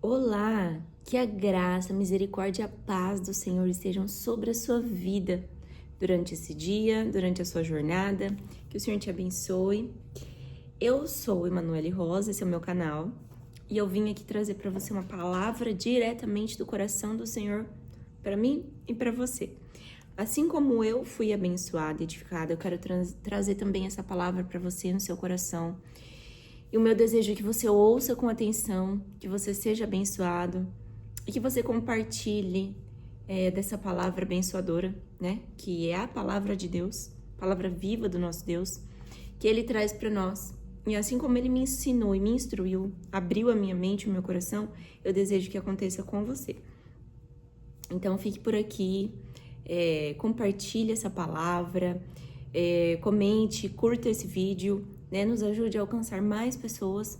Olá, que a graça, a misericórdia e a paz do Senhor estejam sobre a sua vida durante esse dia, durante a sua jornada, que o Senhor te abençoe. Eu sou Emanuele Rosa, esse é o meu canal, e eu vim aqui trazer para você uma palavra diretamente do coração do Senhor para mim e para você. Assim como eu fui abençoada e edificada, eu quero trazer também essa palavra para você no seu coração. E o meu desejo é que você ouça com atenção, que você seja abençoado e que você compartilhe dessa palavra abençoadora, né? Que é a palavra de Deus, palavra viva do nosso Deus, que Ele traz para nós. E assim como Ele me ensinou e me instruiu, abriu a minha mente, o meu coração, eu desejo que aconteça com você. Então fique por aqui, compartilhe essa palavra, comente, curta esse vídeo, né? Nos ajude a alcançar mais pessoas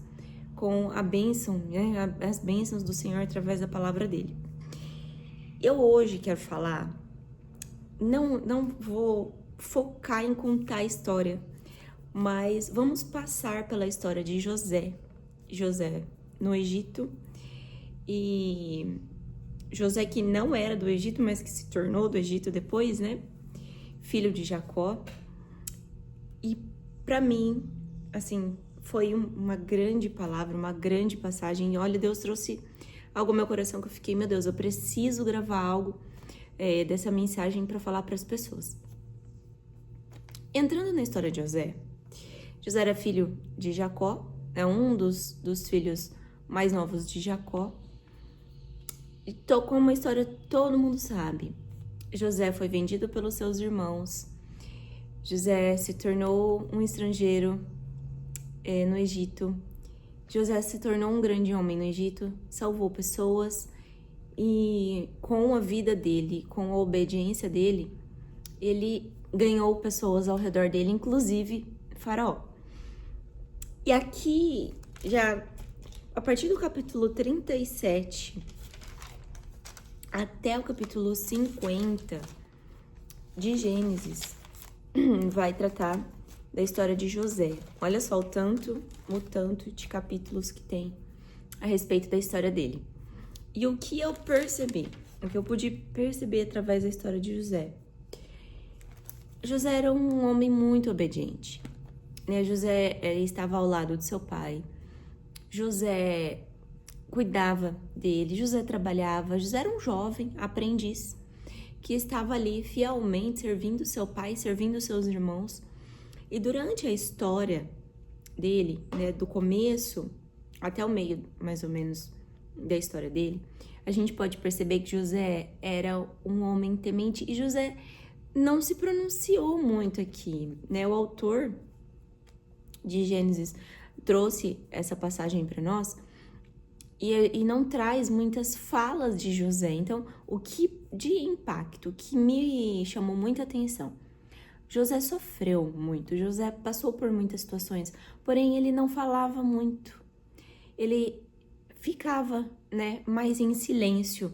com a bênção, né? As bênçãos do Senhor através da palavra dele. Eu hoje quero falar, não vou focar em contar a história, mas vamos passar pela história de José no Egito, e José que não era do Egito, mas que se tornou do Egito depois, né? Filho de Jacó. E para mim, assim, foi uma grande palavra, uma grande passagem. E olha, Deus trouxe algo ao meu coração que eu fiquei, meu Deus, eu preciso gravar algo dessa mensagem para falar para as pessoas. Entrando na história de José, José era filho de Jacó, é um dos filhos mais novos de Jacó. E com uma história todo mundo sabe. José foi vendido pelos seus irmãos. José se tornou um estrangeiro no Egito. José se tornou um grande homem no Egito, salvou pessoas e com a vida dele, com a obediência dele, ele ganhou pessoas ao redor dele, inclusive Faraó. E aqui, já a partir do capítulo 37 até o capítulo 50 de Gênesis, vai tratar da história de José. Olha só o tanto de capítulos que tem a respeito da história dele. E o que eu percebi, o que eu pude perceber através da história de José. José era um homem muito obediente, né? José estava ao lado de seu pai. José cuidava dele, José trabalhava. José era um jovem aprendiz que estava ali fielmente servindo seu pai, servindo seus irmãos. E durante a história dele, né, do começo até o meio, mais ou menos, da história dele, a gente pode perceber que José era um homem temente. E José não se pronunciou muito aqui, né? O autor de Gênesis trouxe essa passagem para nós e não traz muitas falas de José. Então, o que de impacto, o que me chamou muita atenção, José sofreu muito, José passou por muitas situações, porém ele não falava muito, ele ficava, né, mais em silêncio,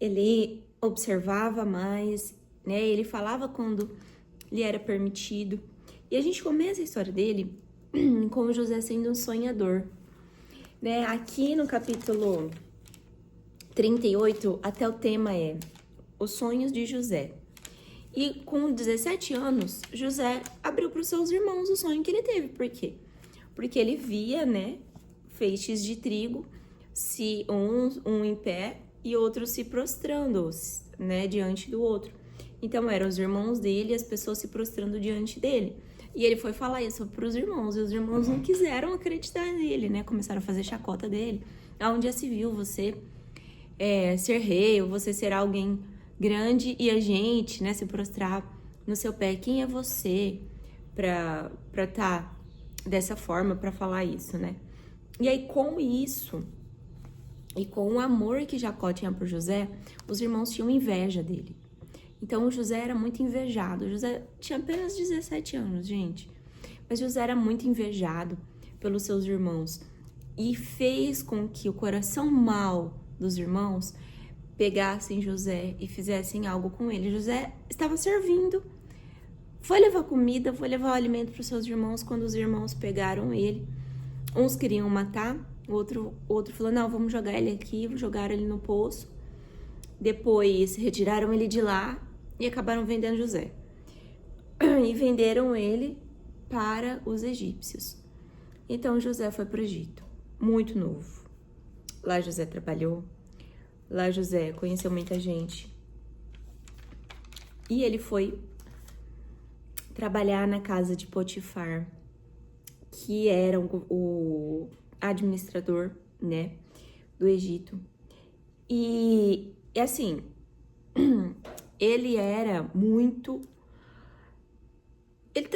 ele observava mais, né, ele falava quando lhe era permitido. E a gente começa a história dele com José sendo um sonhador, né? Aqui no capítulo 38, até o tema é os sonhos de José. E com 17 anos, José abriu para os seus irmãos o sonho que ele teve. Por quê? Porque ele via, né, feixes de trigo, se um em pé e outro se prostrando, né, diante do outro. Então eram os irmãos dele e as pessoas se prostrando diante dele. E ele foi falar isso para os irmãos, e os irmãos não quiseram acreditar nele, né? Começaram a fazer chacota dele. Aonde já se viu você ser rei, ou você ser alguém grande e a gente, né, se prostrar no seu pé? Quem é você pra tá dessa forma, pra falar isso, né? E aí, com isso, e com o amor que Jacó tinha por José, os irmãos tinham inveja dele. Então, José era muito invejado. José tinha apenas 17 anos, gente. Mas José era muito invejado pelos seus irmãos. E fez com que o coração mau dos irmãos pegassem José e fizessem algo com ele. José estava servindo, foi levar comida, foi levar o alimento para os seus irmãos, quando os irmãos pegaram ele. Uns queriam matar, O outro falou, não, vamos jogar ele aqui, jogaram ele no poço. Depois retiraram ele de lá e acabaram vendendo José. E venderam ele para os egípcios. Então José foi para o Egito, muito novo. Lá José trabalhou, lá José conheceu muita gente. E ele foi trabalhar na casa de Potifar, que era o administrador, né, do Egito. E assim, ele era muito... Ele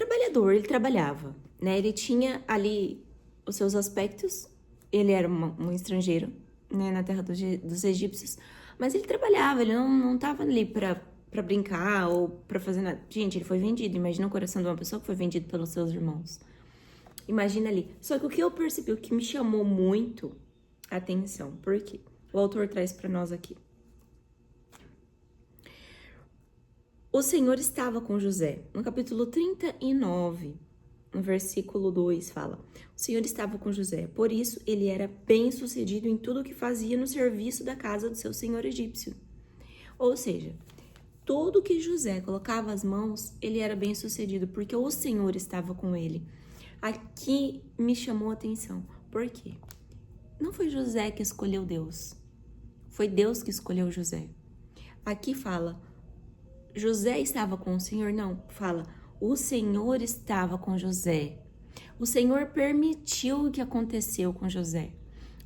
trabalhava, né? Ele tinha ali os seus aspectos, ele era um estrangeiro, né, na terra dos egípcios, mas ele trabalhava, ele não tava ali pra brincar ou pra fazer nada. Gente, ele foi vendido, imagina o coração de uma pessoa que foi vendido pelos seus irmãos. Imagina ali. Só que o que eu percebi, o que me chamou muito a atenção, por quê? O autor traz pra nós aqui. O Senhor estava com José. No capítulo 39, no versículo 2, fala: o Senhor estava com José, por isso ele era bem-sucedido em tudo o que fazia no serviço da casa do seu senhor egípcio. Ou seja, tudo que José colocava as mãos, ele era bem-sucedido, porque o Senhor estava com ele. Aqui me chamou a atenção. Por quê? Não foi José que escolheu Deus. Foi Deus que escolheu José. Aqui fala... José estava com o Senhor? Não, fala, o Senhor estava com José. O Senhor permitiu o que aconteceu com José.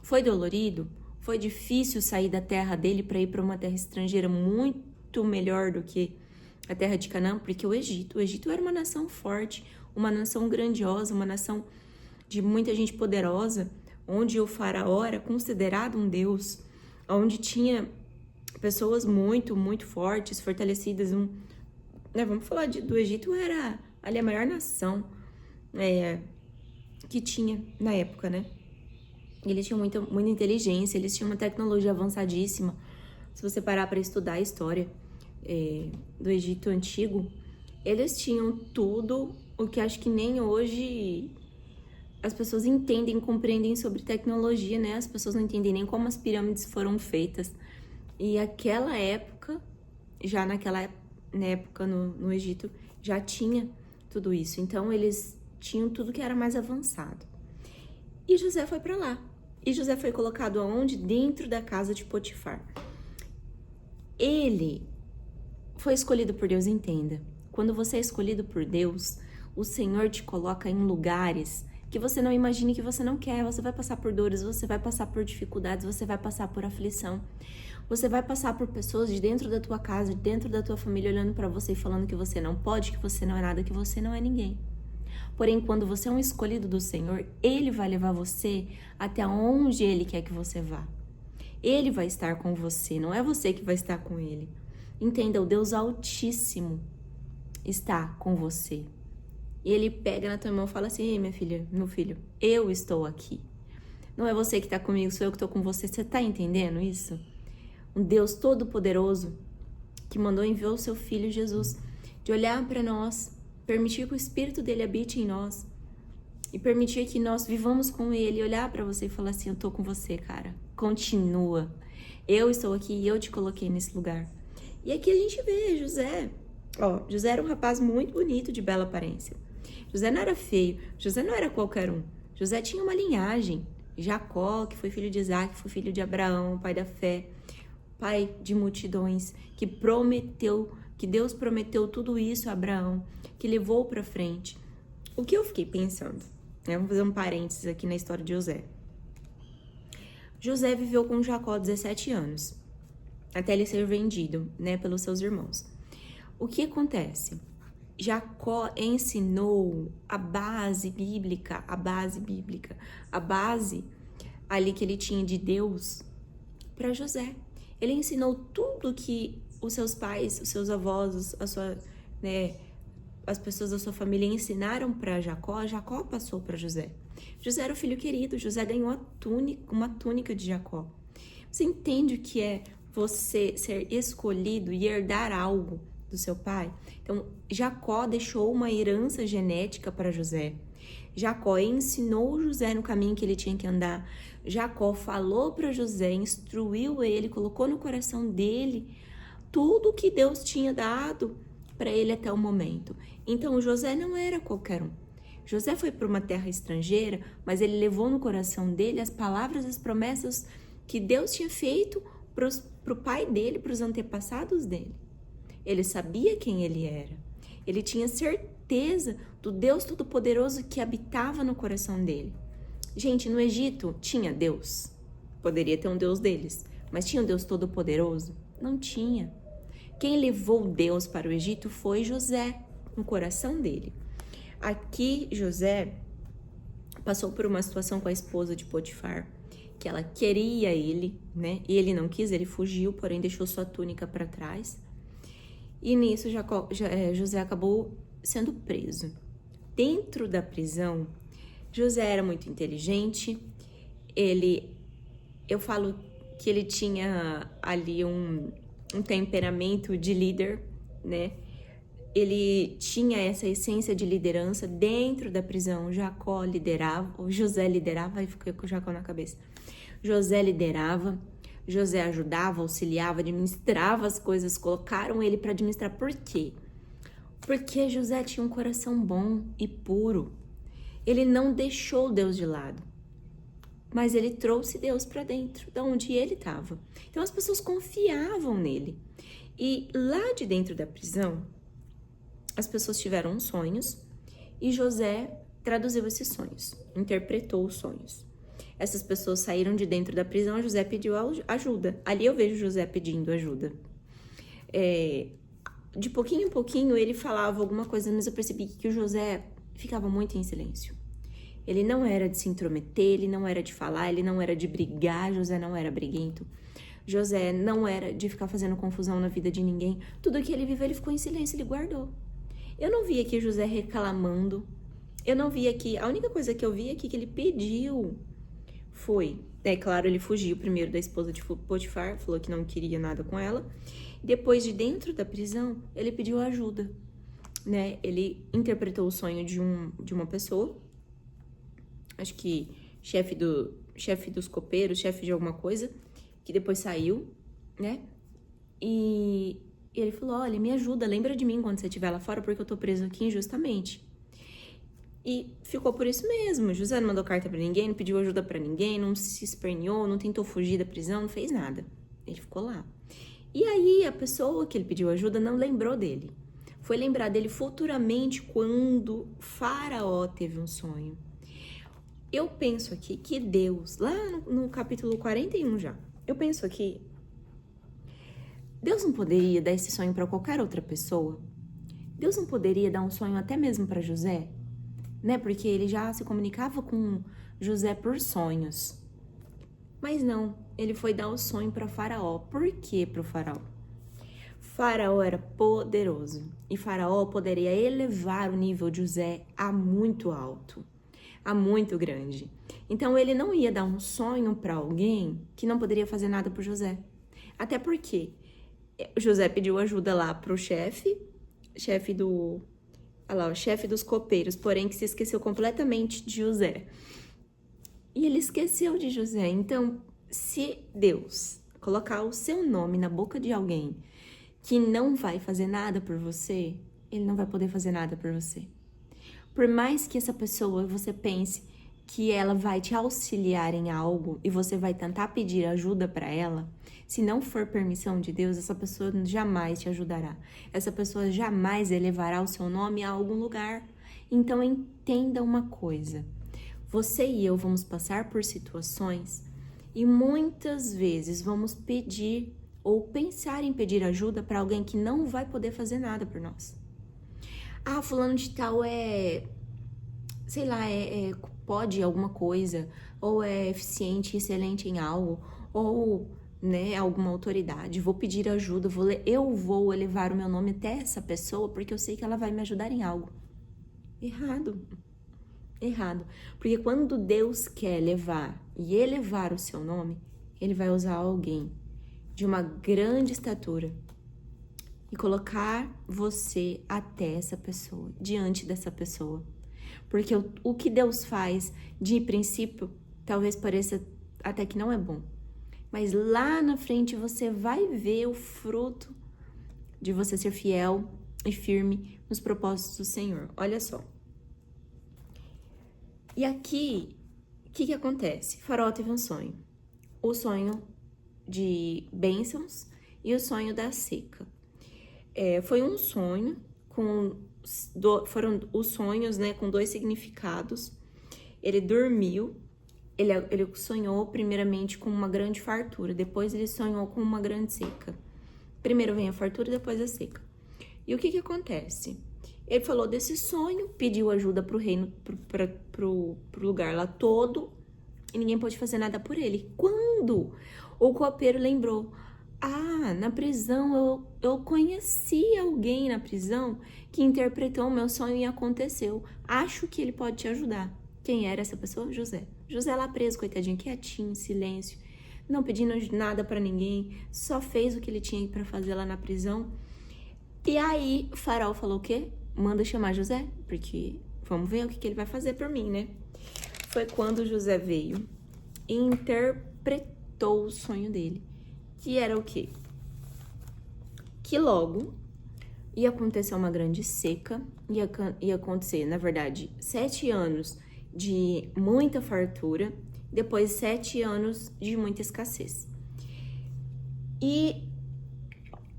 Foi dolorido? Foi difícil sair da terra dele para ir para uma terra estrangeira muito melhor do que a terra de Canaã, porque o Egito era uma nação forte, uma nação grandiosa, uma nação de muita gente poderosa, onde o faraó era considerado um deus, onde tinha... pessoas muito, muito fortes, fortalecidas. Vamos falar do Egito, era ali a maior nação que tinha na época, né? Eles tinham muita inteligência, eles tinham uma tecnologia avançadíssima. Se você parar para estudar a história do Egito Antigo, eles tinham tudo o que acho que nem hoje as pessoas entendem, compreendem sobre tecnologia, né? As pessoas não entendem nem como as pirâmides foram feitas. E aquela época, já naquela época no Egito, já tinha tudo isso. Então, eles tinham tudo que era mais avançado. E José foi para lá. E José foi colocado aonde? Dentro da casa de Potifar. Ele foi escolhido por Deus, entenda. Quando você é escolhido por Deus, o Senhor te coloca em lugares que você não imagine, que você não quer. Você vai passar por dores, você vai passar por dificuldades, você vai passar por aflição. Você vai passar por pessoas de dentro da tua casa, de dentro da tua família, olhando para você e falando que você não pode, que você não é nada, que você não é ninguém. Porém, quando você é um escolhido do Senhor, Ele vai levar você até onde Ele quer que você vá. Ele vai estar com você, não é você que vai estar com Ele. Entenda, o Deus Altíssimo está com você. E Ele pega na tua mão e fala assim: ei, minha filha, meu filho, eu estou aqui. Não é você que está comigo, sou eu que estou com você. Você está entendendo isso? Um Deus todo-poderoso que mandou enviar o seu Filho Jesus, de olhar para nós, permitir que o Espírito dele habite em nós e permitir que nós vivamos com ele, olhar para você e falar assim: eu tô com você, cara, continua, eu estou aqui e eu te coloquei nesse lugar. E aqui a gente vê José. José era um rapaz muito bonito, de bela aparência. José não era feio, José não era qualquer um. José tinha uma linhagem. Jacó, que foi filho de Isaac, foi filho de Abraão, pai da fé, pai de multidões, que Deus prometeu tudo isso a Abraão, que levou para frente. O que eu fiquei pensando, vamos fazer um parênteses aqui na história de José. José viveu com Jacó 17 anos, até ele ser vendido, pelos seus irmãos. O que acontece? Jacó ensinou a base bíblica, a base ali que ele tinha de Deus para José. Ele ensinou tudo que os seus pais, os seus avós, as pessoas da sua família ensinaram para Jacó. Jacó passou para José. José era o filho querido, José ganhou uma túnica de Jacó. Você entende o que é você ser escolhido e herdar algo do seu pai? Então, Jacó deixou uma herança genética para José. Jacó ensinou José no caminho que ele tinha que andar. Jacó falou para José, instruiu ele, colocou no coração dele tudo o que Deus tinha dado para ele até o momento. Então, José não era qualquer um. José foi para uma terra estrangeira, mas ele levou no coração dele as palavras, as promessas que Deus tinha feito para o pai dele, para os antepassados dele. Ele sabia quem ele era. Ele tinha certeza do Deus Todo-Poderoso que habitava no coração dele. Gente, no Egito tinha Deus. Poderia ter um Deus deles, mas tinha um Deus Todo-Poderoso? Não tinha. Quem levou Deus para o Egito foi José, no coração dele. Aqui, José passou por uma situação com a esposa de Potifar, que ela queria ele, né? E ele não quis, ele fugiu, porém deixou sua túnica para trás. E nisso, José acabou sendo preso. Dentro da prisão, José era muito inteligente. Eu falo que ele tinha ali um temperamento de líder, né? Ele tinha essa essência de liderança dentro da prisão. José liderava, aí fiquei com o Jacó na cabeça. José liderava, José ajudava, auxiliava, administrava as coisas, colocaram ele para administrar. Por quê? Porque José tinha um coração bom e puro. Ele não deixou Deus de lado, mas ele trouxe Deus para dentro, de onde ele estava. Então as pessoas confiavam nele. E lá de dentro da prisão, as pessoas tiveram sonhos e José traduziu esses sonhos, interpretou os sonhos. Essas pessoas saíram de dentro da prisão, José pediu ajuda. Ali eu vejo José pedindo ajuda. De pouquinho em pouquinho ele falava alguma coisa, mas eu percebi que o José ficava muito em silêncio. Ele não era de se intrometer, ele não era de falar, ele não era de brigar, José não era briguento. José não era de ficar fazendo confusão na vida de ninguém. Tudo que ele viveu, ele ficou em silêncio, ele guardou. Eu não vi aqui José reclamando. Eu não vi aqui... A única coisa que eu vi aqui que ele pediu foi... claro, ele fugiu primeiro da esposa de Potifar, falou que não queria nada com ela. Depois, de dentro da prisão, ele pediu ajuda, né? Ele interpretou o sonho de uma pessoa, acho que chefe dos copeiros, chefe de alguma coisa, que depois saiu, né? E ele falou, olha, me ajuda, lembra de mim quando você estiver lá fora, porque eu tô preso aqui injustamente. E ficou por isso mesmo. José não mandou carta pra ninguém, não pediu ajuda pra ninguém, não se esperneou, não tentou fugir da prisão, não fez nada. Ele ficou lá. E aí, a pessoa que ele pediu ajuda não lembrou dele. Foi lembrar dele futuramente quando Faraó teve um sonho. Eu penso aqui que Deus, lá no capítulo 41 já, eu penso aqui, Deus não poderia dar esse sonho para qualquer outra pessoa? Deus não poderia dar um sonho até mesmo para José? Né? Porque ele já se comunicava com José por sonhos. Mas não, ele foi dar o sonho para Faraó. Por que para o Faraó? Faraó era poderoso e Faraó poderia elevar o nível de José a muito alto, a muito grande. Então ele não ia dar um sonho para alguém que não poderia fazer nada por José. Até porque José pediu ajuda lá pro chefe dos copeiros, porém que se esqueceu completamente de José. E ele esqueceu de José. Então, se Deus colocar o seu nome na boca de alguém que não vai fazer nada por você, ele não vai poder fazer nada por você. Por mais que essa pessoa, você pense que ela vai te auxiliar em algo e você vai tentar pedir ajuda para ela, se não for permissão de Deus, essa pessoa jamais te ajudará. Essa pessoa jamais elevará o seu nome a algum lugar. Então entenda uma coisa. Você e eu vamos passar por situações e muitas vezes vamos pedir ou pensar em pedir ajuda para alguém que não vai poder fazer nada por nós. Ah, fulano de tal pode alguma coisa, ou é eficiente, excelente em algo, ou, né, alguma autoridade, vou pedir ajuda, eu vou elevar o meu nome até essa pessoa porque eu sei que ela vai me ajudar em algo. Errado. Porque quando Deus quer levar e elevar o seu nome, ele vai usar alguém de uma grande estatura e colocar você até essa pessoa, diante dessa pessoa. Porque o que Deus faz, de princípio, talvez pareça até que não é bom. Mas lá na frente você vai ver o fruto de você ser fiel e firme nos propósitos do Senhor. Olha só. E aqui, o que acontece? Faraó teve um sonho. O sonho de bênçãos e o sonho da seca. Foi um sonho foram os sonhos, né, com 2 significados. Ele dormiu, ele sonhou primeiramente com uma grande fartura, depois ele sonhou com uma grande seca. Primeiro vem a fartura e depois a seca. E o que acontece? Ele falou desse sonho, pediu ajuda pro reino, pro lugar lá todo, e ninguém pôde fazer nada por ele. Quando o copeiro lembrou, na prisão eu conheci alguém na prisão que interpretou o meu sonho e aconteceu. Acho que ele pode te ajudar. Quem era essa pessoa? José. José lá preso, coitadinho, quietinho, em silêncio, não pedindo nada pra ninguém, só fez o que ele tinha pra fazer lá na prisão. E aí, o faraó falou o quê? Manda chamar José, porque vamos ver o que ele vai fazer por mim, né? Foi quando José veio e interpretou o sonho dele, que era o quê? Que logo ia acontecer uma grande seca, ia acontecer, na verdade, 7 anos de muita fartura, depois 7 anos de muita escassez. E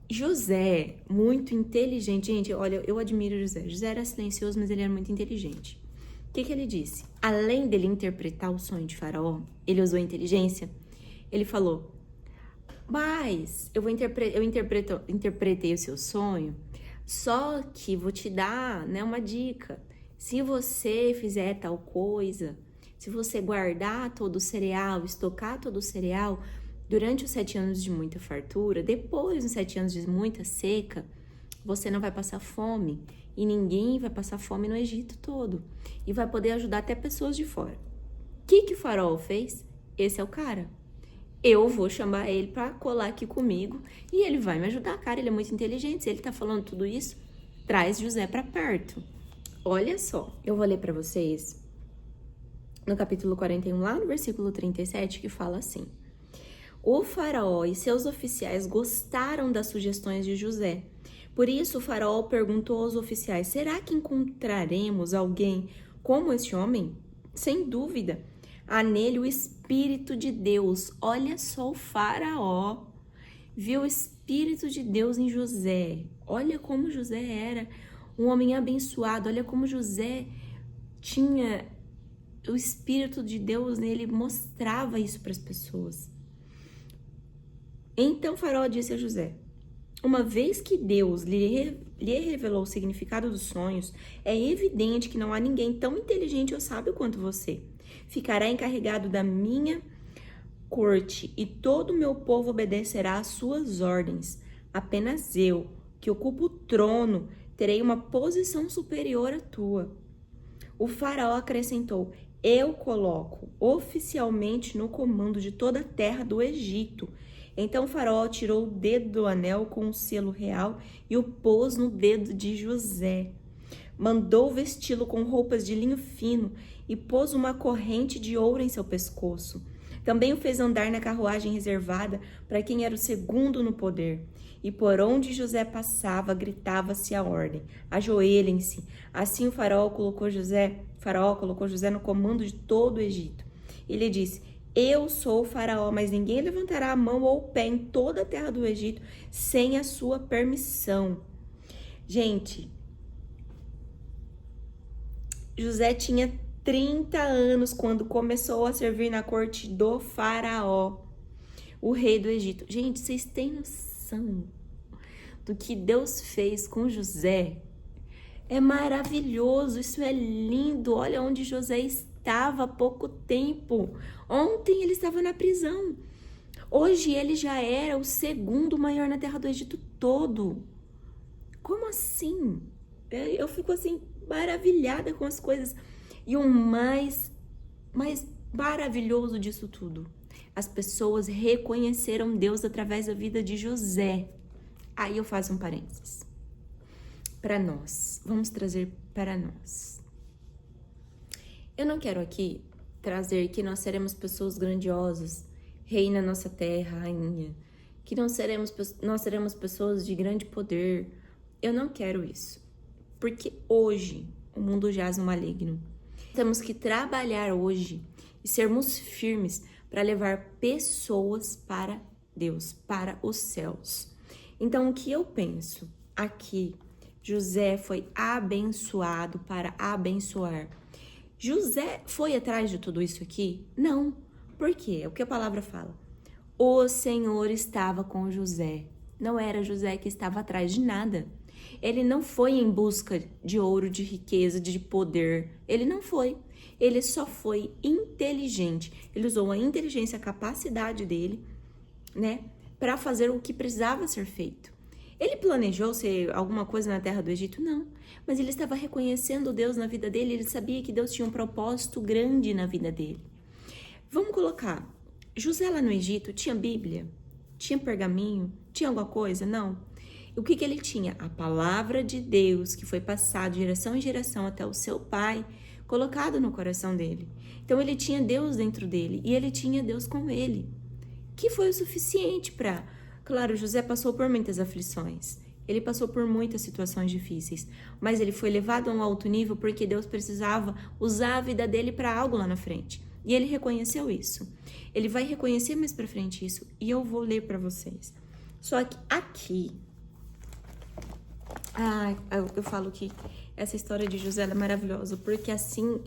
José, muito inteligente, gente, olha, eu admiro José. José era silencioso, mas ele era muito inteligente. O que ele disse? Além dele interpretar o sonho de Faraó, ele usou inteligência. Ele falou, mas eu interpretei o seu sonho, só que vou te dar, né, uma dica. Se você fizer tal coisa, se você guardar todo o cereal, estocar todo o cereal, durante os 7 anos de muita fartura, depois dos 7 anos de muita seca, você não vai passar fome. E ninguém vai passar fome no Egito todo. E vai poder ajudar até pessoas de fora. O que o faraó fez? Esse é o cara. Eu vou chamar ele para colar aqui comigo e ele vai me ajudar, cara. Ele é muito inteligente. Se ele tá falando tudo isso, traz José para perto. Olha só, eu vou ler para vocês no capítulo 41, lá no versículo 37, que fala assim: o faraó e seus oficiais gostaram das sugestões de José. Por isso, o faraó perguntou aos oficiais, será que encontraremos alguém como este homem? Sem dúvida, há nele o Espírito de Deus. Olha só, o faraó viu o Espírito de Deus em José. Olha como José era um homem abençoado. Olha como José tinha o Espírito de Deus nele, mostrava isso para as pessoas. Então Faraó disse a José, uma vez que Deus lhe revelou o significado dos sonhos, é evidente que não há ninguém tão inteligente ou sábio quanto você. Ficará encarregado da minha corte e todo o meu povo obedecerá às suas ordens. Apenas eu, que ocupo o trono, terei uma posição superior à tua. O faraó acrescentou, eu coloco oficialmente no comando de toda a terra do Egito. Então o faraó tirou o dedo do anel com o selo real e o pôs no dedo de José. Mandou vesti-lo com roupas de linho fino e pôs uma corrente de ouro em seu pescoço. Também o fez andar na carruagem reservada para quem era o segundo no poder. E por onde José passava, gritava-se a ordem: ajoelhem-se. Assim o faraó colocou José no comando de todo o Egito. E lhe disse: eu sou o faraó, mas ninguém levantará a mão ou o pé em toda a terra do Egito sem a sua permissão. Gente, José tinha 30 anos quando começou a servir na corte do faraó, o rei do Egito. Gente, vocês têm noção do que Deus fez com José? É maravilhoso, isso é lindo. Olha onde José estava há pouco tempo. Ontem ele estava na prisão. Hoje ele já era o segundo maior na terra do Egito todo. Como assim? Eu fico assim maravilhada com as coisas. E o mais maravilhoso disso tudo, as pessoas reconheceram Deus através da vida de José. Aí eu faço um parênteses. Para nós, vamos trazer para nós. Eu não quero aqui trazer que nós seremos pessoas grandiosas, rei na nossa terra, rainha, que nós seremos pessoas de grande poder. Eu não quero isso, porque hoje o mundo jaz no maligno. Temos que trabalhar hoje e sermos firmes para levar pessoas para Deus, para os céus. Então, o que eu penso aqui? José foi abençoado para abençoar. José foi atrás de tudo isso aqui? Não. Por quê? É o que a palavra fala. O Senhor estava com José. Não era José que estava atrás de nada. Ele não foi em busca de ouro, de riqueza, de poder. Ele não foi. Ele só foi inteligente. Ele usou a inteligência, a capacidade dele, né, para fazer o que precisava ser feito. Ele planejou ser alguma coisa na terra do Egito? Não. Mas ele estava reconhecendo Deus na vida dele. Ele sabia que Deus tinha um propósito grande na vida dele. Vamos colocar. José lá no Egito tinha Bíblia? Tinha pergaminho? Tinha alguma coisa? Não. O que ele tinha? A palavra de Deus, que foi passada de geração em geração até o seu pai, colocado no coração dele. Então ele tinha Deus dentro dele e ele tinha Deus com ele, que foi o suficiente para... Claro, José passou por muitas aflições, ele passou por muitas situações difíceis, mas ele foi levado a um alto nível porque Deus precisava usar a vida dele para algo lá na frente. E ele reconheceu isso. Ele vai reconhecer mais para frente isso e eu vou ler para vocês. Só que aqui... eu falo que essa história de José é maravilhosa, porque assim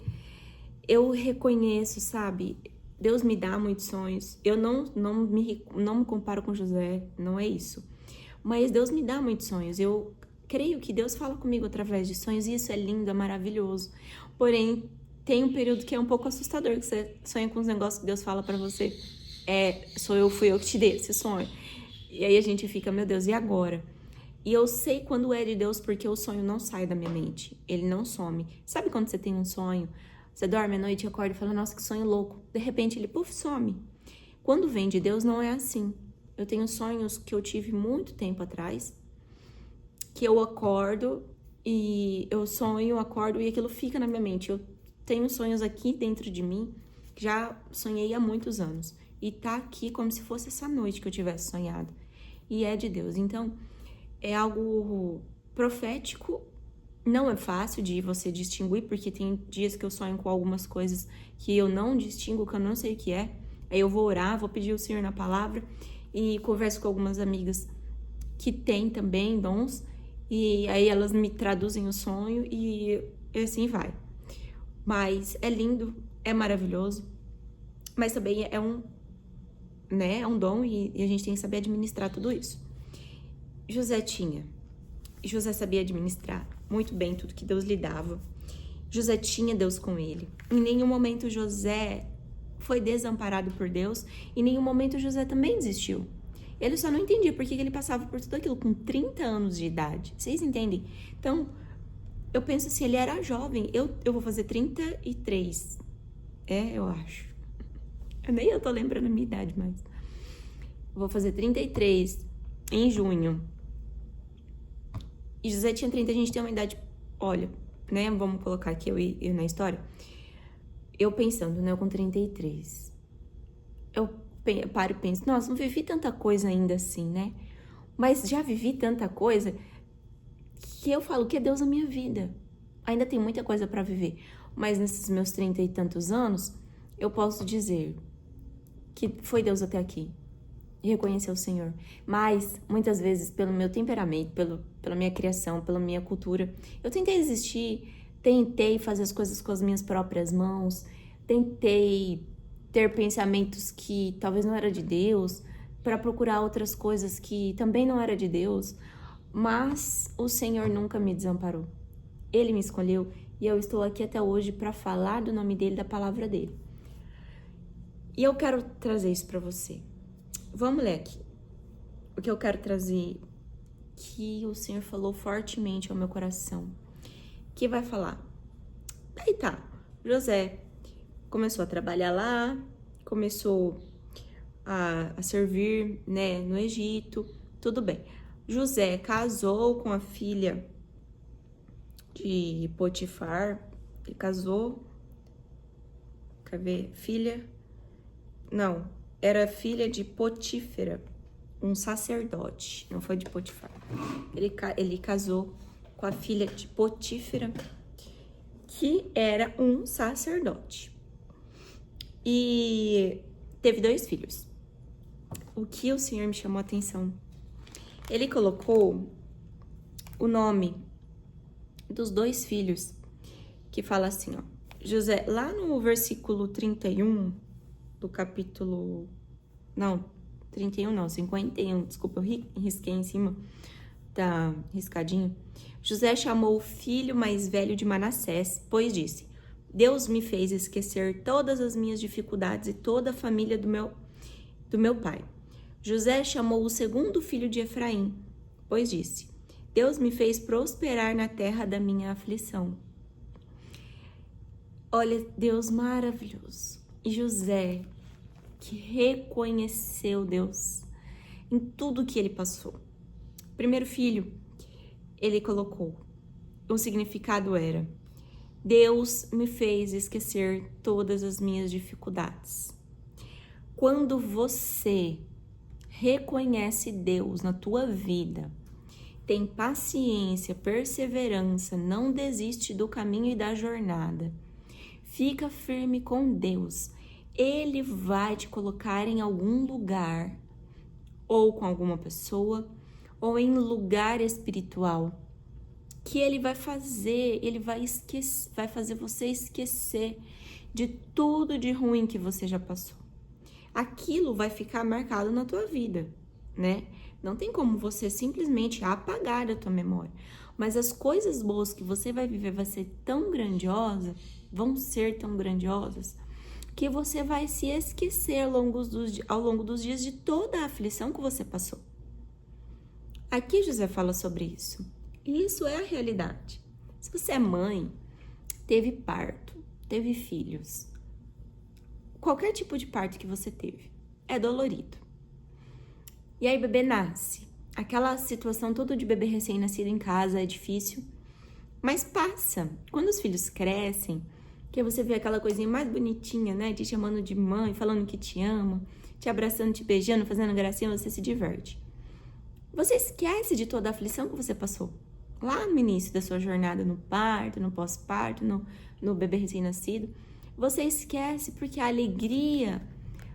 eu reconheço, sabe? Deus me dá muitos sonhos. Eu não me comparo com José, não é isso. Mas Deus me dá muitos sonhos. Eu creio que Deus fala comigo através de sonhos e isso é lindo, é maravilhoso. Porém, tem um período que é um pouco assustador, que você sonha com os negócios que Deus fala pra você. Fui eu que te dei esse sonho. E aí a gente fica, meu Deus, e agora? E eu sei quando é de Deus porque o sonho não sai da minha mente. Ele não some. Sabe quando você tem um sonho? Você dorme à noite e acorda e fala, nossa, que sonho louco. De repente ele, some. Quando vem de Deus não é assim. Eu tenho sonhos que eu tive muito tempo atrás, que eu acordo e eu sonho, acordo e aquilo fica na minha mente. Eu tenho sonhos aqui dentro de mim, que já sonhei há muitos anos. E tá aqui como se fosse essa noite que eu tivesse sonhado. E é de Deus. Então... é algo profético, não é fácil de você distinguir, porque tem dias que eu sonho com algumas coisas que eu não distingo, que eu não sei o que é. Aí eu vou orar, vou pedir ao Senhor na palavra e converso com algumas amigas que têm também dons, e aí elas me traduzem o sonho e assim vai. Mas é lindo, é maravilhoso, mas também é um dom e a gente tem que saber administrar tudo isso. José sabia administrar muito bem tudo que Deus lhe dava. José tinha Deus com ele. Em nenhum momento José foi desamparado por Deus. Em nenhum momento José também desistiu. Ele só não entendia por que ele passava por tudo aquilo com 30 anos de idade. Vocês entendem? Então, eu penso assim, ele era jovem. Eu vou fazer 33. Eu acho. Eu tô lembrando a minha idade, mas... vou fazer 33 em junho. E José tinha 30, a gente tem uma idade, olha, né, vamos colocar aqui eu na história. Eu pensando, né, eu com 33. Eu paro e penso, nossa, não vivi tanta coisa ainda assim, né? Mas já vivi tanta coisa que eu falo que é Deus na minha vida. Ainda tem muita coisa para viver. Mas nesses meus 30 e tantos anos, eu posso dizer que foi Deus até aqui. E reconhecer o Senhor. Mas, muitas vezes, pelo meu temperamento, pela minha criação, pela minha cultura, eu tentei desistir, tentei fazer as coisas com as minhas próprias mãos, tentei ter pensamentos que talvez não era de Deus, para procurar outras coisas que também não era de Deus, mas o Senhor nunca me desamparou. Ele me escolheu e eu estou aqui até hoje para falar do nome dele, da palavra dele. E eu quero trazer isso para você. Vamos ler aqui. O que eu quero trazer, que o Senhor falou fortemente ao meu coração. Que vai falar. Aí tá, José começou a trabalhar lá, começou a servir, né, no Egito, tudo bem. José casou com a filha de Potifar, ele casou quer ver? Era filha de Potífera, um sacerdote, não foi de Potifar. Ele casou com a filha de Potífera, que era um sacerdote. E teve 2 filhos. O que o Senhor me chamou a atenção? Ele colocou o nome dos 2 filhos, que fala assim, ó. José, lá no versículo 31 do capítulo... Não, 31 não, 51. Desculpa, eu risquei em cima, tá riscadinho. José chamou o filho mais velho de Manassés, pois disse: Deus me fez esquecer todas as minhas dificuldades e toda a família do meu pai. José chamou o segundo filho de Efraim, pois disse: Deus me fez prosperar na terra da minha aflição. Olha, Deus maravilhoso. E José, que reconheceu Deus em tudo que ele passou. Primeiro filho, ele colocou, o significado era: Deus me fez esquecer todas as minhas dificuldades. Quando você reconhece Deus na tua vida, tem paciência, perseverança, não desiste do caminho e da jornada, fica firme com Deus, Ele vai te colocar em algum lugar, ou com alguma pessoa, ou em lugar espiritual, que Ele vai fazer, Ele vai fazer você esquecer de tudo de ruim que você já passou. Aquilo vai ficar marcado na tua vida, né? Não tem como você simplesmente apagar da tua memória. Mas as coisas boas que você vai viver vão ser tão grandiosas, que você vai se esquecer ao longo dos dias de toda a aflição que você passou. Aqui José fala sobre isso. E isso é a realidade. Se você é mãe, teve parto, teve filhos, qualquer tipo de parto que você teve, é dolorido. E aí o bebê nasce. Aquela situação toda de bebê recém-nascido em casa é difícil, mas passa. Quando os filhos crescem, que você vê aquela coisinha mais bonitinha, né? Te chamando de mãe, falando que te ama, te abraçando, te beijando, fazendo gracinha, você se diverte. Você esquece de toda a aflição que você passou. Lá no início da sua jornada, no parto, no pós-parto, no bebê recém-nascido. Você esquece porque a alegria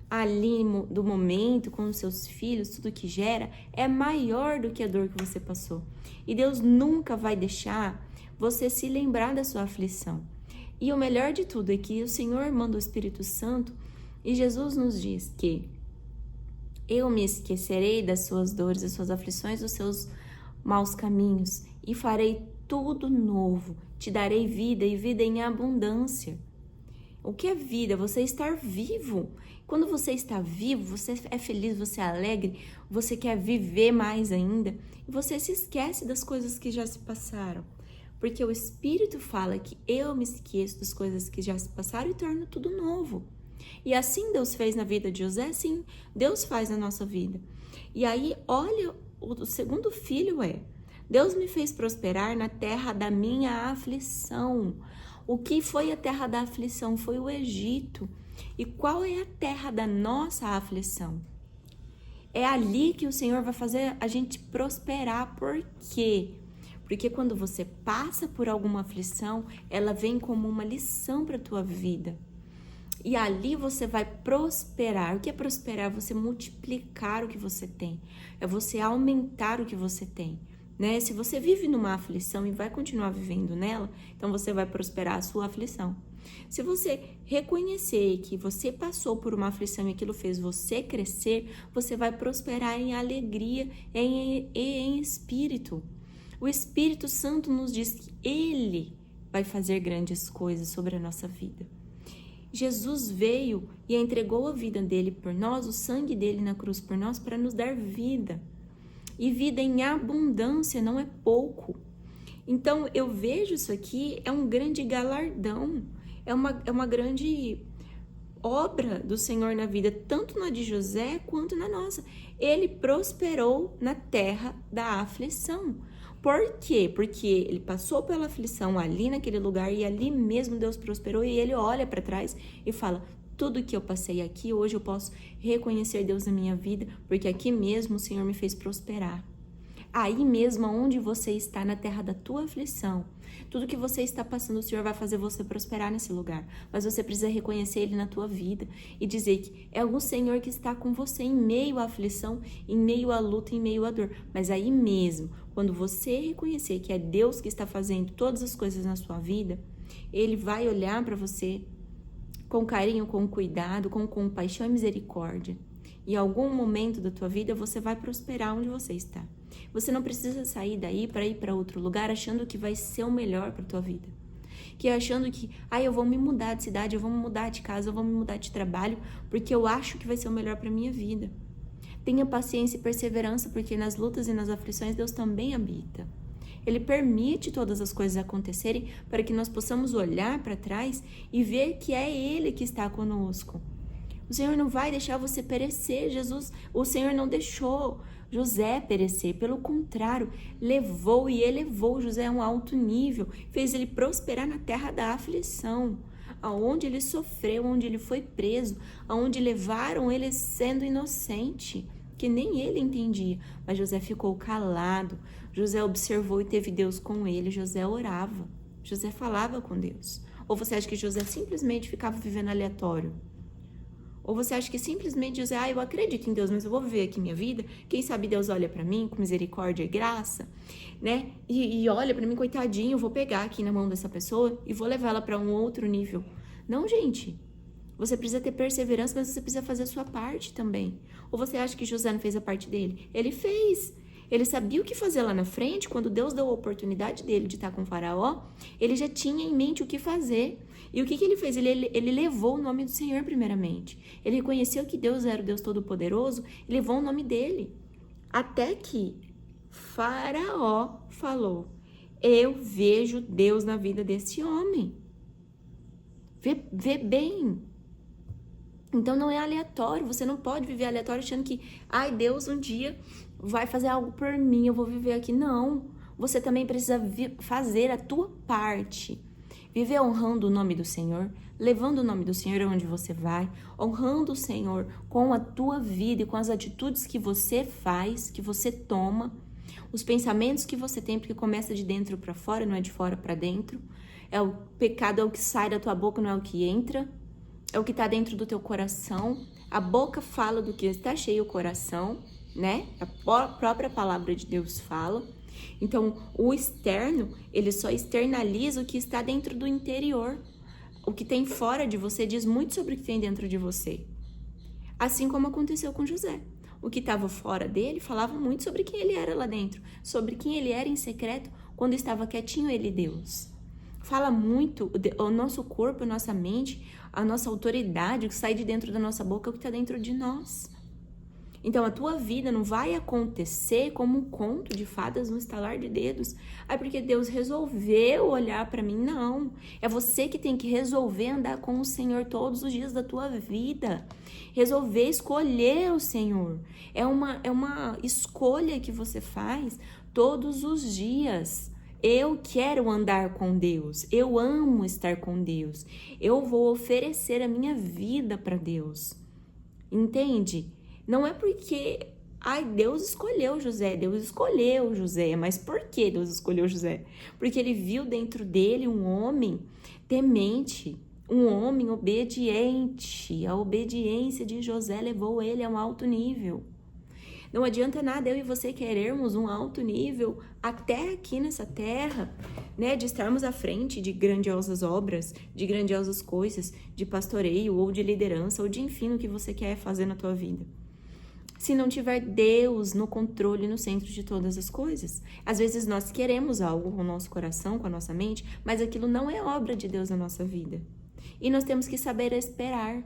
ali do momento com os seus filhos, tudo que gera, é maior do que a dor que você passou. E Deus nunca vai deixar você se lembrar da sua aflição. E o melhor de tudo é que o Senhor manda o Espírito Santo e Jesus nos diz que eu me esquecerei das suas dores, das suas aflições, dos seus maus caminhos e farei tudo novo. Te darei vida e vida em abundância. O que é vida? Você estar vivo. Quando você está vivo, você é feliz, você é alegre, você quer viver mais ainda. E você se esquece das coisas que já se passaram. Porque o Espírito fala que eu me esqueço das coisas que já se passaram e torno tudo novo. E assim Deus fez na vida de José, assim Deus faz na nossa vida. E aí, olha, o segundo filho Deus me fez prosperar na terra da minha aflição. O que foi a terra da aflição? Foi o Egito. E qual é a terra da nossa aflição? É ali que o Senhor vai fazer a gente prosperar. Por quê? Porque quando você passa por alguma aflição, ela vem como uma lição para a tua vida. E ali você vai prosperar. O que é prosperar? É você multiplicar o que você tem. É você aumentar o que você tem. Né? Se você vive numa aflição e vai continuar vivendo nela, então você vai prosperar a sua aflição. Se você reconhecer que você passou por uma aflição e aquilo fez você crescer, você vai prosperar em alegria e em espírito. O Espírito Santo nos diz que Ele vai fazer grandes coisas sobre a nossa vida. Jesus veio e entregou a vida dele por nós, o sangue dele na cruz por nós, para nos dar vida. E vida em abundância, não é pouco. Então, eu vejo isso aqui, é um grande galardão, é uma grande obra do Senhor na vida, tanto na de José quanto na nossa. Ele prosperou na terra da aflição. Por quê? Porque ele passou pela aflição ali naquele lugar e ali mesmo Deus prosperou e ele olha para trás e fala: tudo que eu passei aqui, hoje eu posso reconhecer Deus na minha vida, porque aqui mesmo o Senhor me fez prosperar. Aí mesmo onde você está, na terra da tua aflição, tudo que você está passando, o Senhor vai fazer você prosperar nesse lugar. Mas você precisa reconhecer Ele na tua vida e dizer que é o Senhor que está com você em meio à aflição, em meio à luta, em meio à dor. Mas aí mesmo, quando você reconhecer que é Deus que está fazendo todas as coisas na sua vida, Ele vai olhar para você com carinho, com cuidado, com compaixão e misericórdia. E em algum momento da tua vida você vai prosperar onde você está. Você não precisa sair daí para ir para outro lugar achando que vai ser o melhor para tua vida. Que achando que, eu vou me mudar de cidade, eu vou me mudar de casa, eu vou me mudar de trabalho, porque eu acho que vai ser o melhor para minha vida. Tenha paciência e perseverança, porque nas lutas e nas aflições Deus também habita. Ele permite todas as coisas acontecerem para que nós possamos olhar para trás e ver que é Ele que está conosco. O Senhor não vai deixar você perecer, o Senhor não deixou José perecer, pelo contrário, levou e elevou José a um alto nível, fez ele prosperar na terra da aflição, aonde ele sofreu, onde ele foi preso, aonde levaram ele sendo inocente, que nem ele entendia, mas José ficou calado, José observou e teve Deus com ele, José orava, José falava com Deus. Ou você acha que José simplesmente ficava vivendo aleatório? Ou você acha que simplesmente dizer, eu acredito em Deus, mas eu vou viver aqui minha vida, quem sabe Deus olha pra mim com misericórdia e graça, né? E olha pra mim, coitadinho, eu vou pegar aqui na mão dessa pessoa e vou levar ela pra um outro nível. Não, gente. Você precisa ter perseverança, mas você precisa fazer a sua parte também. Ou você acha que José não fez a parte dele? Ele fez. Ele sabia o que fazer lá na frente, quando Deus deu a oportunidade dele de estar com o faraó, ele já tinha em mente o que fazer. E o que ele fez? Ele levou o nome do Senhor primeiramente. Ele reconheceu que Deus era o Deus Todo-Poderoso e levou o nome dele. Até que Faraó falou, eu vejo Deus na vida desse homem. Vê bem. Então não é aleatório, você não pode viver aleatório achando que, Deus um dia vai fazer algo por mim, eu vou viver aqui. Não, você também precisa fazer a tua parte. Viver honrando o nome do Senhor, levando o nome do Senhor aonde você vai, honrando o Senhor com a tua vida e com as atitudes que você faz, que você toma, os pensamentos que você tem, porque começa de dentro para fora, não é de fora para dentro. É o pecado, é o que sai da tua boca, não é o que entra. É o que está dentro do teu coração. A boca fala do que está cheio o coração, né? A própria palavra de Deus fala. Então, o externo, ele só externaliza o que está dentro do interior. O que tem fora de você diz muito sobre o que tem dentro de você. Assim como aconteceu com José. O que estava fora dele falava muito sobre quem ele era lá dentro, sobre quem ele era em secreto, quando estava quietinho ele e Deus. Fala muito o nosso corpo, a nossa mente, a nossa autoridade, o que sai de dentro da nossa boca, é o que está dentro de nós. Então, a tua vida não vai acontecer como um conto de fadas no estalar de dedos. Porque Deus resolveu olhar para mim. Não. É você que tem que resolver andar com o Senhor todos os dias da tua vida. Resolver escolher o Senhor. É uma escolha que você faz todos os dias. Eu quero andar com Deus. Eu amo estar com Deus. Eu vou oferecer a minha vida para Deus. Entende? Não é porque, Deus escolheu José, mas por que Deus escolheu José? Porque ele viu dentro dele um homem temente, um homem obediente. A obediência de José levou ele a um alto nível. Não adianta nada eu e você querermos um alto nível até aqui nessa terra, né? De estarmos à frente de grandiosas obras, de grandiosas coisas, de pastoreio ou de liderança, ou de enfim, o que você quer fazer na tua vida. Se não tiver Deus no controle, no centro de todas as coisas. Às vezes nós queremos algo com o nosso coração, com a nossa mente, mas aquilo não é obra de Deus na nossa vida. E nós temos que saber esperar.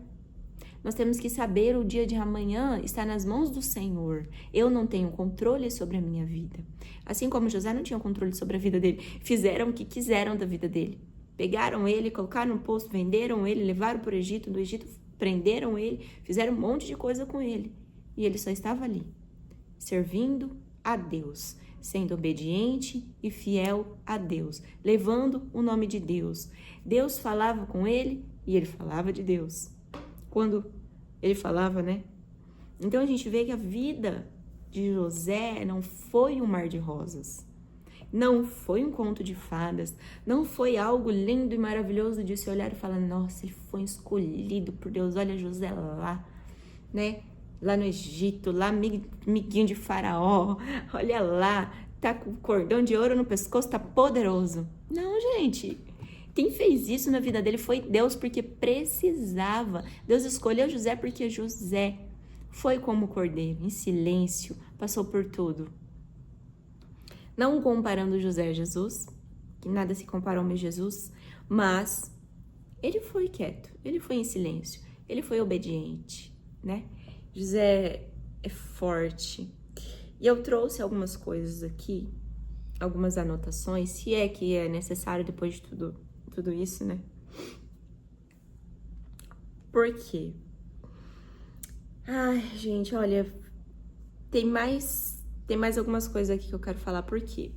Nós temos que saber o dia de amanhã está nas mãos do Senhor. Eu não tenho controle sobre a minha vida. Assim como José não tinha controle sobre a vida dele. Fizeram o que quiseram da vida dele. Pegaram ele, colocaram no poço, venderam ele, levaram para o Egito. Do Egito prenderam ele, fizeram um monte de coisa com ele. E ele só estava ali, servindo a Deus, sendo obediente e fiel a Deus, levando o nome de Deus. Deus falava com ele e ele falava de Deus. Quando ele falava, né? Então a gente vê que a vida de José não foi um mar de rosas. Não foi um conto de fadas, não foi algo lindo e maravilhoso de se olhar e falar, nossa, ele foi escolhido por Deus, olha José lá, né? Lá no Egito, lá amiguinho de faraó, olha lá, tá com cordão de ouro no pescoço, tá poderoso. Não, gente, quem fez isso na vida dele foi Deus, porque precisava. Deus escolheu José porque José foi como cordeiro, em silêncio, passou por tudo. Não comparando José a Jesus, que nada se compara ao meu Jesus, mas ele foi quieto, ele foi em silêncio, ele foi obediente, né? José é forte. E eu trouxe algumas coisas aqui, algumas anotações, se é que é necessário depois de tudo isso, né? Por quê? Ai, gente, olha, tem mais algumas coisas aqui que eu quero falar, por quê?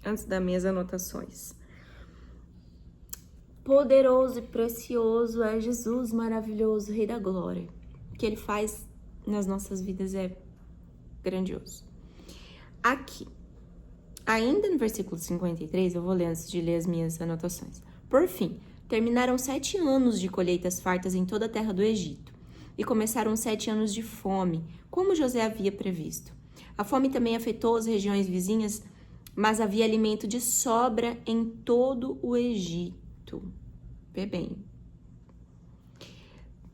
Antes das minhas anotações. Poderoso e precioso é Jesus, maravilhoso, Rei da Glória. O que ele faz nas nossas vidas é grandioso. Aqui, ainda no versículo 53, eu vou ler antes de ler as minhas anotações. Por fim, terminaram 7 anos de colheitas fartas em toda a terra do Egito, e começaram 7 anos de fome, como José havia previsto. A fome também afetou as regiões vizinhas, mas havia alimento de sobra em todo o Egito. Vê bem.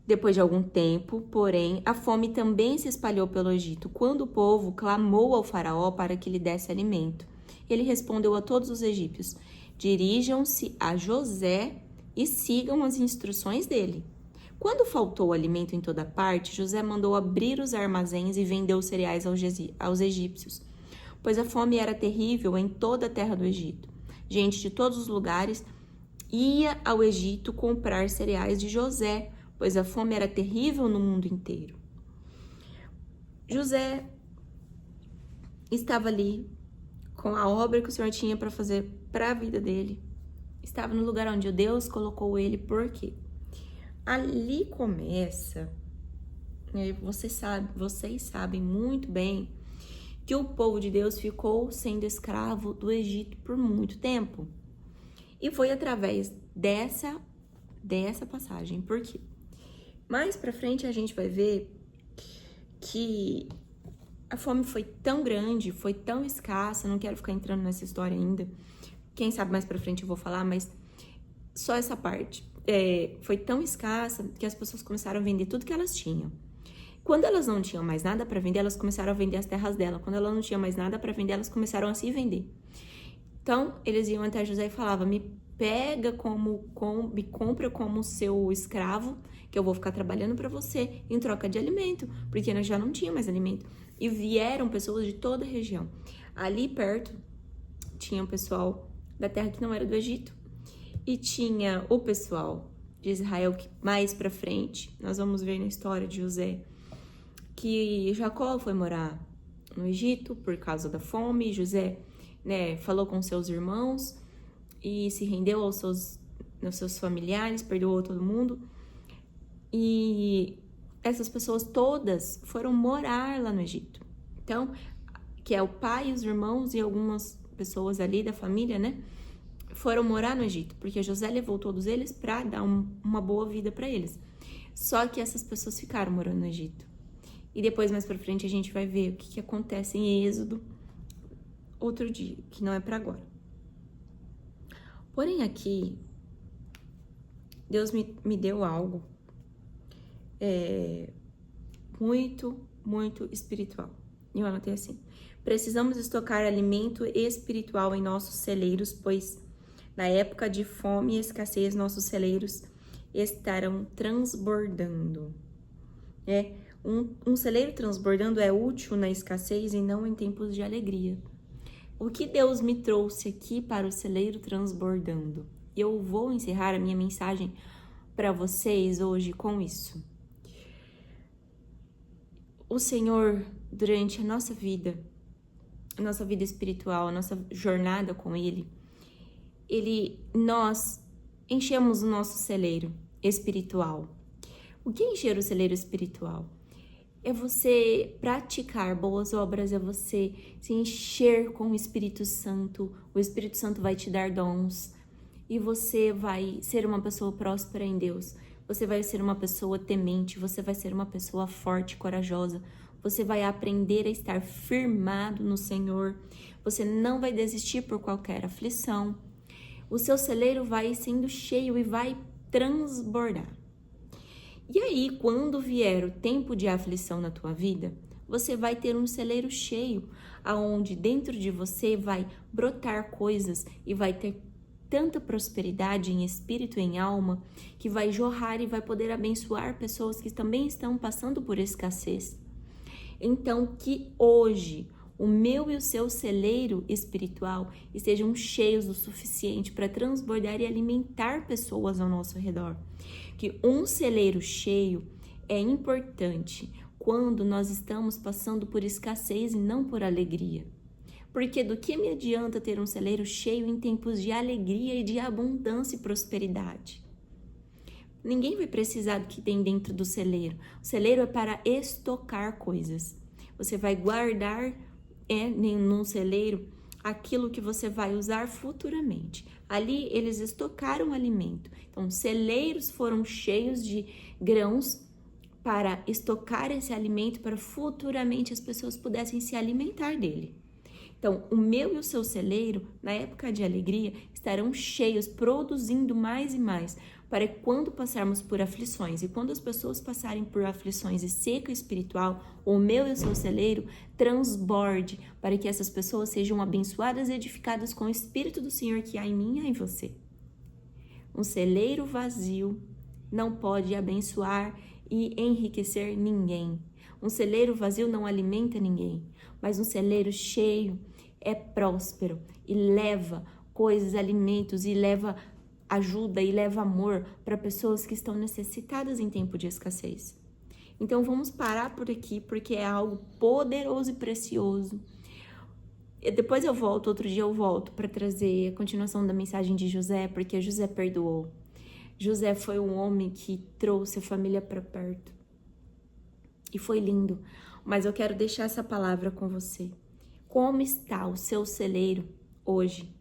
Depois de algum tempo, porém, a fome também se espalhou pelo Egito, quando o povo clamou ao faraó para que lhe desse alimento. Ele respondeu a todos os egípcios: dirijam-se a José e sigam as instruções dele. Quando faltou alimento em toda parte, José mandou abrir os armazéns e vendeu os cereais aos egípcios, pois a fome era terrível em toda a terra do Egito. Gente de todos os lugares ia ao Egito comprar cereais de José, pois a fome era terrível no mundo inteiro. José estava ali com a obra que o Senhor tinha para fazer para a vida dele. Estava no lugar onde Deus colocou ele, por quê? Ali começa, vocês sabem muito bem que o povo de Deus ficou sendo escravo do Egito por muito tempo. E foi através dessa passagem. Por quê? Mais pra frente a gente vai ver que a fome foi tão grande, foi tão escassa, não quero ficar entrando nessa história ainda. Quem sabe mais pra frente eu vou falar, mas só essa parte. Foi tão escassa que as pessoas começaram a vender tudo que elas tinham. Quando elas não tinham mais nada para vender, elas começaram a vender as terras dela. Quando elas não tinham mais nada para vender, elas começaram a se vender. Então, eles iam até José e falavam: me compra como seu escravo, que eu vou ficar trabalhando para você em troca de alimento, porque nós já não tinha mais alimento. E vieram pessoas de toda a região. Ali perto tinha um pessoal da terra que não era do Egito, e tinha o pessoal de Israel que mais pra frente, nós vamos ver na história de José, que Jacó foi morar no Egito por causa da fome. José, né, falou com seus irmãos e se rendeu aos seus familiares, perdoou todo mundo. E essas pessoas todas foram morar lá no Egito. Então, que é o pai, os irmãos e algumas pessoas ali da família, né, foram morar no Egito, porque José levou todos eles para dar uma boa vida para eles. Só que essas pessoas ficaram morando no Egito. E depois, mais pra frente, a gente vai ver o que acontece em Êxodo outro dia, que não é para agora. Porém, aqui, Deus me deu algo muito, muito espiritual. E eu anotei assim: precisamos estocar alimento espiritual em nossos celeiros, pois na época de fome e escassez, nossos celeiros estarão transbordando. Um celeiro transbordando é útil na escassez e não em tempos de alegria. O que Deus me trouxe aqui para o celeiro transbordando? Eu vou encerrar a minha mensagem para vocês hoje com isso. O Senhor, durante a nossa vida, a nossa vida espiritual, a nossa jornada com Ele, nós enchemos o nosso celeiro espiritual. O que é encher o celeiro espiritual? É você praticar boas obras, é você se encher com o Espírito Santo. O Espírito Santo vai te dar dons e você vai ser uma pessoa próspera em Deus. Você vai ser uma pessoa temente, você vai ser uma pessoa forte, corajosa. Você vai aprender a estar firmado no Senhor. Você não vai desistir por qualquer aflição. O seu celeiro vai sendo cheio e vai transbordar. E aí, quando vier o tempo de aflição na tua vida, você vai ter um celeiro cheio, aonde dentro de você vai brotar coisas e vai ter tanta prosperidade em espírito e em alma, que vai jorrar e vai poder abençoar pessoas que também estão passando por escassez. Então, que hoje o meu e o seu celeiro espiritual estejam cheios o suficiente para transbordar e alimentar pessoas ao nosso redor. Que um celeiro cheio é importante quando nós estamos passando por escassez e não por alegria. Porque do que me adianta ter um celeiro cheio em tempos de alegria e de abundância e prosperidade? Ninguém vai precisar do que tem dentro do celeiro. O celeiro é para estocar coisas. Você vai guardar num celeiro aquilo que você vai usar futuramente. Ali eles estocaram alimento. Então, celeiros foram cheios de grãos para estocar esse alimento para futuramente as pessoas pudessem se alimentar dele. Então, o meu e o seu celeiro, na época de alegria, estarão cheios, produzindo mais e mais, para que quando passarmos por aflições e quando as pessoas passarem por aflições e seca espiritual, o meu e o seu celeiro transborde, para que essas pessoas sejam abençoadas e edificadas com o Espírito do Senhor que há em mim e há em você. Um celeiro vazio não pode abençoar e enriquecer ninguém. Um celeiro vazio não alimenta ninguém, mas um celeiro cheio é próspero e leva coisas, alimentos e leva ajuda e leva amor para pessoas que estão necessitadas em tempo de escassez. Então vamos parar por aqui porque é algo poderoso e precioso. Depois outro dia eu volto para trazer a continuação da mensagem de José, porque José perdoou. José foi um homem que trouxe a família para perto. E foi lindo, mas eu quero deixar essa palavra com você. Como está o seu celeiro hoje?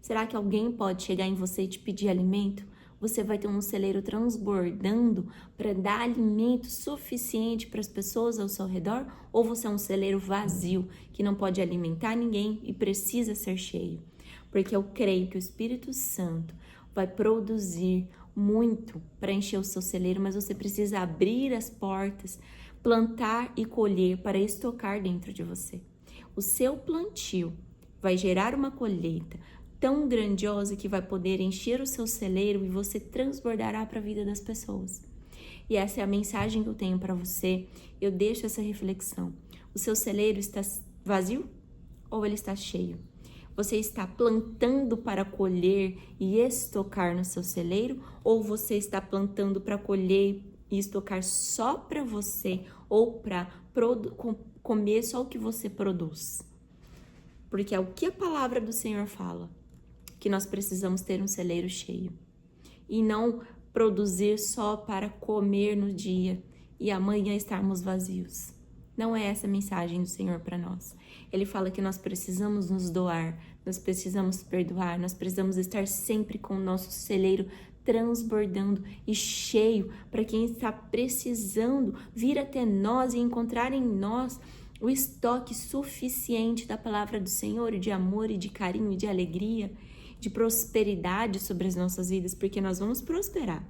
Será que alguém pode chegar em você e te pedir alimento? Você vai ter um celeiro transbordando para dar alimento suficiente para as pessoas ao seu redor? Ou você é um celeiro vazio que não pode alimentar ninguém e precisa ser cheio? Porque eu creio que o Espírito Santo vai produzir muito para encher o seu celeiro, mas você precisa abrir as portas, plantar e colher para estocar dentro de você. O seu plantio vai gerar uma colheita tão grandiosa que vai poder encher o seu celeiro e você transbordará para a vida das pessoas. E essa é a mensagem que eu tenho para você. Eu deixo essa reflexão. O seu celeiro está vazio ou ele está cheio? Você está plantando para colher e estocar no seu celeiro ou você está plantando para colher e estocar só para você ou para comer só o que você produz? Porque é o que a palavra do Senhor fala, que nós precisamos ter um celeiro cheio e não produzir só para comer no dia e amanhã estarmos vazios. Não é essa a mensagem do Senhor para nós. Ele fala que nós precisamos nos doar, nós precisamos perdoar, nós precisamos estar sempre com o nosso celeiro transbordando e cheio para quem está precisando vir até nós e encontrar em nós o estoque suficiente da palavra do Senhor, de amor e de carinho e de alegria, de prosperidade sobre as nossas vidas, porque nós vamos prosperar.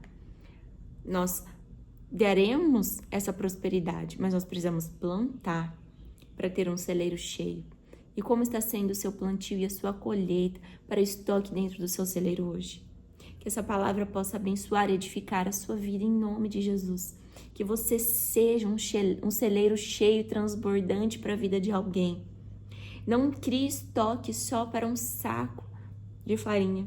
Nós daremos essa prosperidade, mas nós precisamos plantar para ter um celeiro cheio. E como está sendo o seu plantio e a sua colheita para estoque dentro do seu celeiro hoje? Que essa palavra possa abençoar e edificar a sua vida em nome de Jesus. Que você seja um celeiro cheio e transbordante para a vida de alguém. Não crie estoque só para um saco de farinha,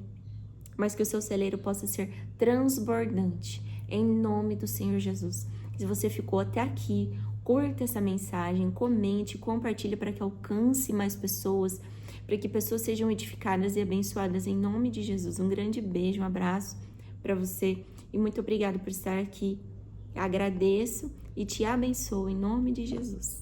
mas que o seu celeiro possa ser transbordante, em nome do Senhor Jesus. Se você ficou até aqui, curta essa mensagem, comente, compartilhe para que alcance mais pessoas, para que pessoas sejam edificadas e abençoadas em nome de Jesus. Um grande beijo, um abraço para você e muito obrigado por estar aqui. Agradeço e te abençoo em nome de Jesus.